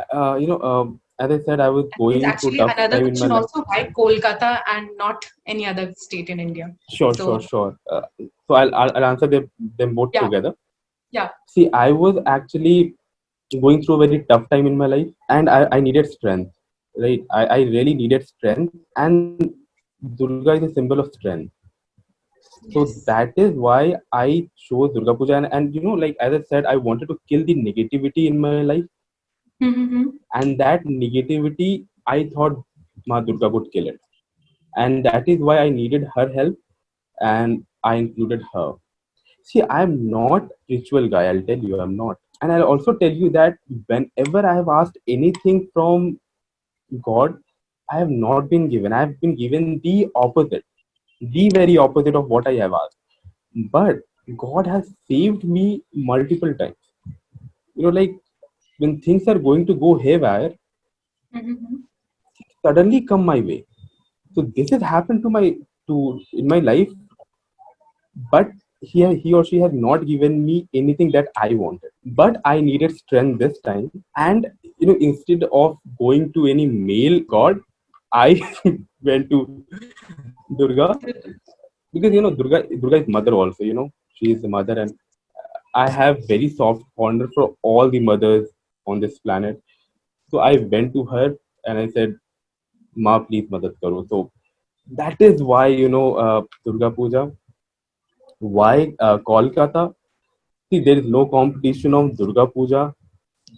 as I said, I was There's going through actually tough another time in my question life. also, why Kolkata and not any other state in India? Sure, So sure, sure. So I'll answer them both yeah, together. yeah. See, I was actually going through a very tough time in my life, and I needed strength, right? I really needed strength, and Durga is a symbol of strength. So Yes. that is why I chose Durga Puja, and like as I said, I wanted to kill the negativity in my life, Mm-hmm. and that negativity, I thought Ma Durga would kill it, and that is why I needed her help, and I included her. See, I'm not ritual guy. I'll tell you, I'm not, and I'll also tell you that whenever I have asked anything from God, I have not been given. I have been given the opposite, the very opposite of what I have asked. But God has saved me multiple times. Like when things are going to go haywire, Mm-hmm. suddenly come my way. So this has happened to in my life, but he or she has not given me anything that I wanted. But I needed strength this time, and instead of going to any male god, I went to Durga, because Durga is mother also. She is the mother, and I have very soft corner for all the mothers on this planet. So I went to her and I said, "Ma, please madad karo." So that is why Durga Puja. Why Kolkata? See, there is no competition of Durga Puja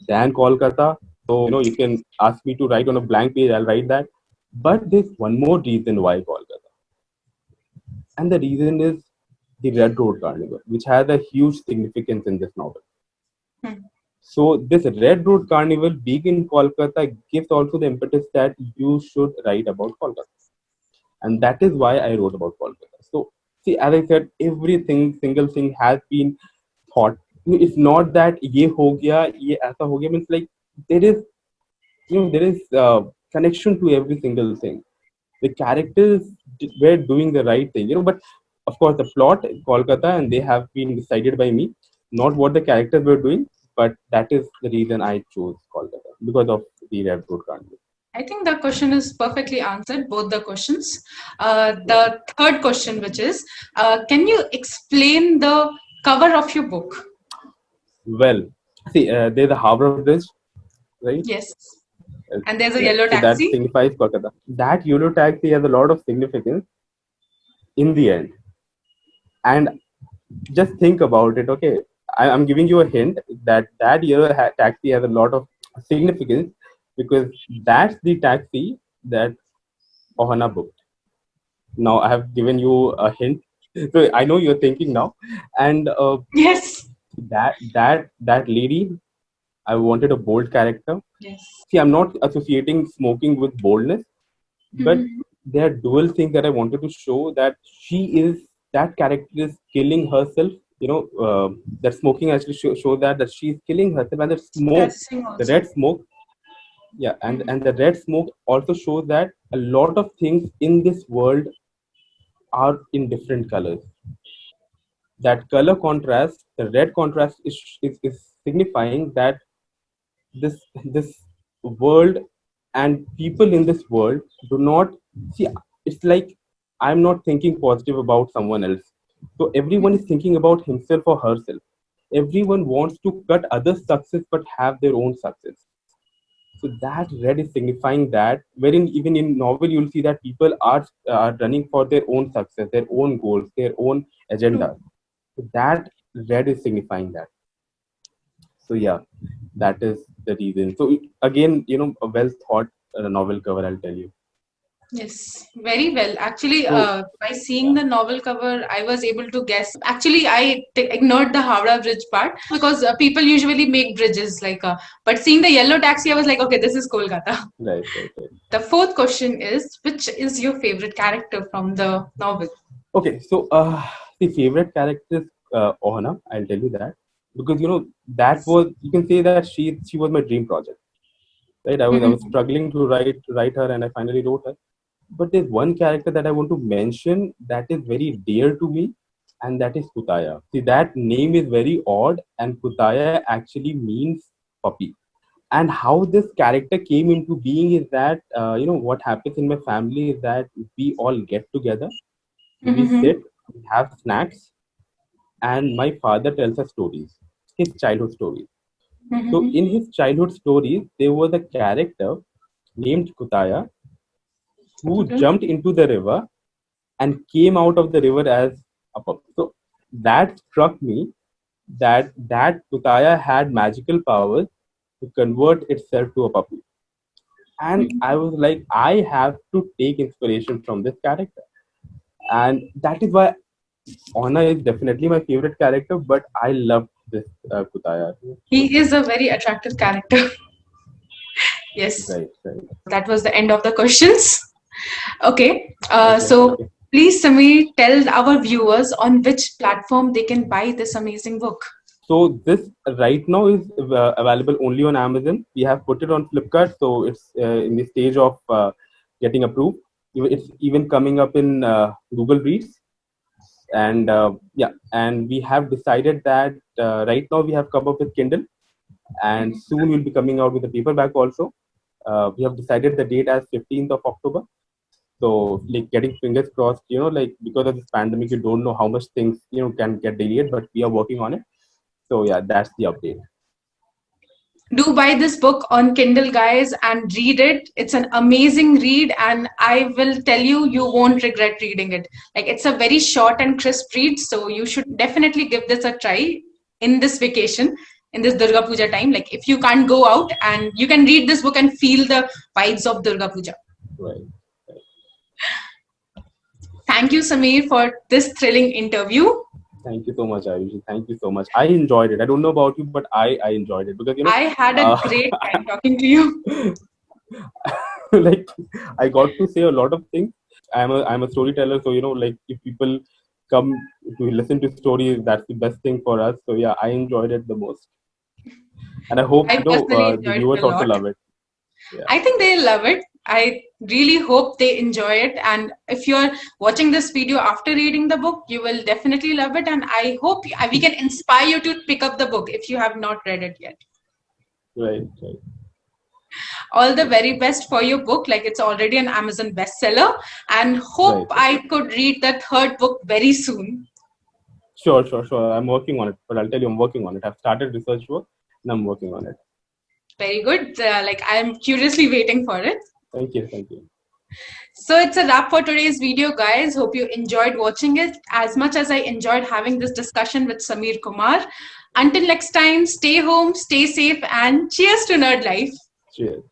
than Kolkata. So you can ask me to write on a blank page. I'll write that. But there's one more reason why Kolkata, and the reason is the Red Road Carnival, which has a huge significance in this novel. Hmm. So this Red Road Carnival being in Kolkata gives also the impetus that you should write about Kolkata, and that is why I wrote about Kolkata. So see, as I said, everything, single thing has been thought. It's not that ye ho gaya, ye aisa ho gaya. Means like there is, there is connection to every single thing. The characters were doing the right thing, but of course the plot Kolkata, and they have been decided by me, not what the characters were doing, but that is the reason I chose Kolkata, because of the Red Road Carnival. I think the question is perfectly answered, both the questions. Yeah. The third question, which is, can you explain the cover of your book? Well, see, there's a Harbor Bridge, right? Yes. Uh, And there's a yeah, yellow so that taxi. signifies Kolkata. That yellow taxi has a lot of significance in the end. And just think about it, okay? I'm giving you a hint that yellow taxi has a lot of significance, because that's the taxi that Ohana booked. Now I have given you a hint, so I know you're thinking now. And Yes. that lady, I wanted a bold character. Yes. See, I'm not associating smoking with boldness, but Mhm. there are dual things that I wanted to show, that that character is killing herself. That smoking actually show that she's killing herself, and the smoke, Stressing the also. red smoke, yeah, and Mhm. the red smoke also shows that a lot of things in this world are in different colors. That color contrast, the red contrast, is signifying that this world and people in this world do not see. It's like I'm not thinking positive about someone else, so everyone is thinking about himself or herself. Everyone wants to cut others success but have their own success. So that red is signifying that, wherein even in novel you'll see that people are running for their own success, their own goals, their own True. agendas. So that red is signifying that. So yeah, that is the reason. So again, a well thought novel cover, I'll tell you. Yes, very well. Actually, So by seeing yeah, the novel cover, I was able to guess. Actually, ignored the Howrah Bridge part because people usually make bridges but seeing the yellow taxi, I was like, okay, this is Kolkata. right, right, right. The fourth question is, which is your favorite character from the novel? Okay, so the favorite character is Ohana. I'll tell you that because that was, you can say that she was my dream project, right? I was Mhm. struggling to write her, and I finally wrote her. But there's one character that I want to mention that is very dear to me, and that is Kutaya. See, that name is very odd, and Kutaya actually means puppy. And how this character came into being is that what happens in my family is that we all get together, we Mhm. sit, we have snacks, and my father tells us stories, his childhood stories. So Mhm. in his childhood stories, there was a character named Kutaya who Okay. jumped into the river and came out of the river as a puppy. So that struck me that Kutaya had magical powers to convert itself to a puppy. And I Mhm. was like, I have to take inspiration from this character. And that is why Anna is definitely my favorite character, but I love this Kutaya. He is a very attractive character. Yes, Right, right. that was the end of the questions. Okay, Okay, so okay. please, Samir, tell our viewers on which platform they can buy this amazing book. So this right now is available only on Amazon. We have put it on Flipkart, so it's in the stage of getting approved. It's even coming up in Google Reads, and and we have decided that right now we have come up with Kindle, and soon we'll be coming out with the paperback also. We have decided the date as 15th of October. So like getting fingers crossed, like because of this pandemic, you don't know how much things can get delayed, but we are working on it. So yeah, that's the update. Do buy this book on Kindle, guys, and read it. It's an amazing read, and I will tell you, you won't regret reading it. Like, it's a very short and crisp read, so you should definitely give this a try in this vacation, in this Durga Puja time. Like, if you can't go out, and you can read this book and feel the vibes of Durga Puja. Right. Right. Thank you, Samir, for this thrilling interview. Thank you so much, Ayushi. Thank you so much. I enjoyed it. I don't know about you, but I enjoyed it because I had a great time talking to you. like I got to say a lot of things. I'm a storyteller, so like if people come to listen to stories, that's the best thing for us. So yeah, I enjoyed it the most, and I hope I personally the enjoyed viewers it a also lot. love it. Yeah. I think they love it. I really hope they enjoy it. And if you're watching this video after reading the book, you will definitely love it. And I hope we can inspire you to pick up the book if you have not read it yet. Right. Right. All the very best for your book. Like, it's already an Amazon bestseller. And hope Right. I could read the third book very soon. Sure. Sure. Sure. I'm working on it, but I'll tell you, I'm working on it. I've started research work, and I'm working on it. Very good. I'm curiously waiting for it. Thank you. Thank you. So it's a wrap for today's video, guys. Hope you enjoyed watching it as much as I enjoyed having this discussion with Samir Kumar. Until next time, stay home, stay safe, and cheers to nerd life. Cheers.